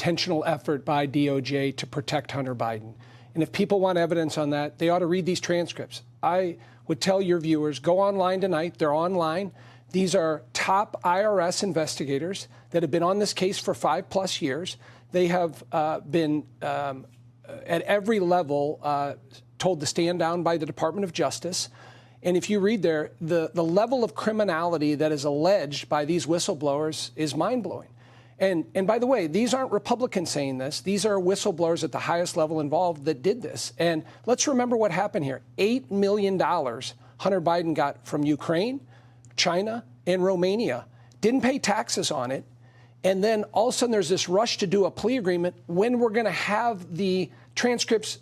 intentional effort by DOJ to protect Hunter Biden. And if people want evidence on that, they ought to read these transcripts. I would tell your viewers, go online tonight. They're online. These are top IRS investigators that have been on this case for 5+ years. They have been at every level told to stand down by the Department of Justice. And if you read there, the level of criminality that is alleged by these whistleblowers is mind-blowing. And by the way, these aren't Republicans saying this. These are whistleblowers at the highest level involved that did this. And let's remember what happened here. $8 million Hunter Biden got from Ukraine, China, and Romania. Didn't pay taxes on it. And then all of a sudden there's this rush to do a plea agreement when we're going to have the transcripts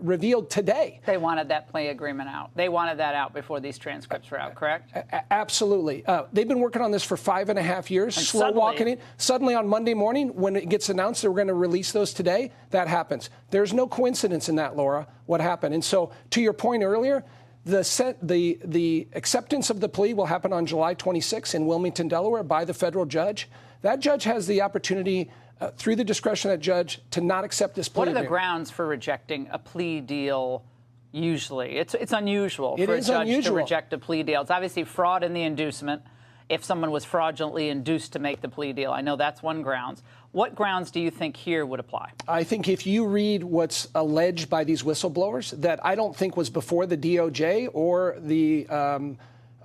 revealed today. They wanted that plea agreement out. They wanted that out before these transcripts were out, correct? Absolutely. They've been working on this for 5.5 years, slow walking it. Suddenly on Monday morning, when it gets announced that we're going to release those today, that happens. There's no coincidence in that, Laura, what happened. And so to your point earlier, the acceptance of the plea will happen on July 26 in Wilmington, Delaware, by the federal judge. That judge has the opportunity, through the discretion of that judge, to not accept this plea. What are the grounds for rejecting a plea deal usually? It's unusual for a judge to reject a plea deal. It's obviously fraud in the inducement. If someone was fraudulently induced to make the plea deal, I know that's one grounds. What grounds do you think here would apply? I think if you read what's alleged by these whistleblowers, that I don't think was before the DOJ or the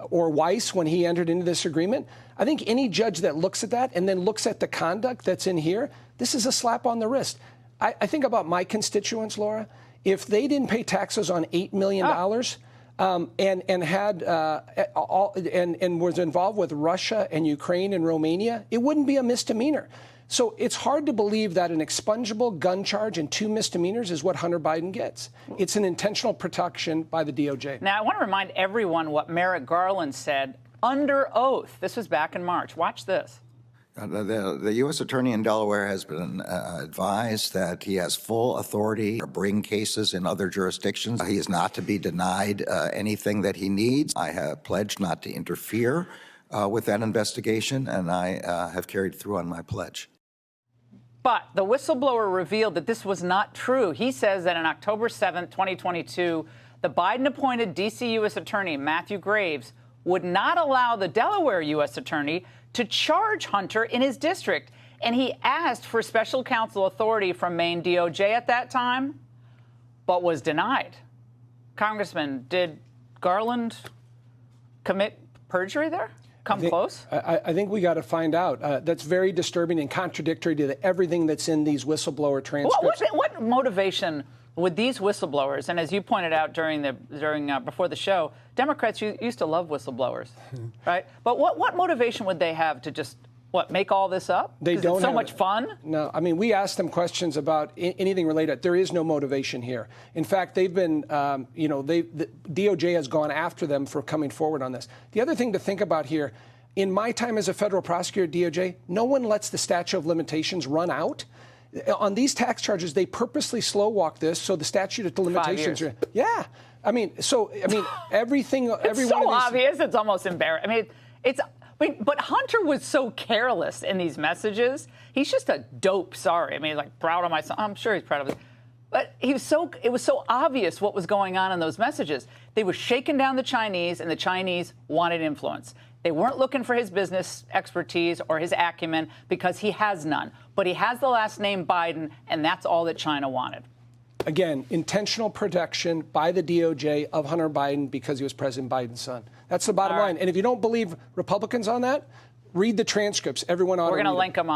or Weiss when he entered into this agreement, I think any judge that looks at that and then looks at the conduct that's in here, this is a slap on the wrist. I think about my constituents, Laura. If they didn't pay taxes on $8 million and had and was involved with Russia and Ukraine and Romania, it wouldn't be a misdemeanor. So it's hard to believe that an expungible gun charge and 2 misdemeanors is what Hunter Biden gets. It's an intentional protection by the DOJ. Now, I want to remind everyone what Merrick Garland said under oath. This was back in March. Watch this. The U.S. Attorney in Delaware has been advised that he has full authority to bring cases in other jurisdictions. He is not to be denied anything that he needs. I have pledged not to interfere with that investigation, and I have carried through on my pledge. But the whistleblower revealed that this was not true. He says that on October 7th, 2022, the Biden-appointed D.C. U.S. Attorney Matthew Graves would not allow the Delaware U.S. Attorney to charge Hunter in his district. And he asked for special counsel authority from Maine DOJ at that time, but was denied. Congressman, did Garland commit perjury there? Close? I think we got to find out. That's very disturbing and contradictory to everything that's in these whistleblower transcripts. What motivation would these whistleblowers, and as you pointed out before the show, Democrats used to love whistleblowers, right? But what motivation would they have to just make all this up? They don't. It's so much fun. No, I mean, we asked them questions about anything related. There is no motivation here. In fact, they've been, the DOJ has gone after them for coming forward on this. The other thing to think about here, in my time as a federal prosecutor at DOJ, no one lets the statute of limitations run out. On these tax charges, they purposely slow walk this, so the statute of limitations. 5 years. Yeah, everything. It's so obvious. It's almost embarrassing. But Hunter was so careless in these messages. He's just a dope. Sorry. He's like proud of my son. I'm sure he's proud of it. But it was so obvious what was going on in those messages. They were shaking down the Chinese, and the Chinese wanted influence. They weren't looking for his business expertise or his acumen because he has none. But he has the last name Biden, and that's all that China wanted. Again, intentional protection by the DOJ of Hunter Biden because he was President Biden's son. That's the bottom line. And if you don't believe Republicans on that, read the transcripts. Everyone ought to read them. We're going to link them on.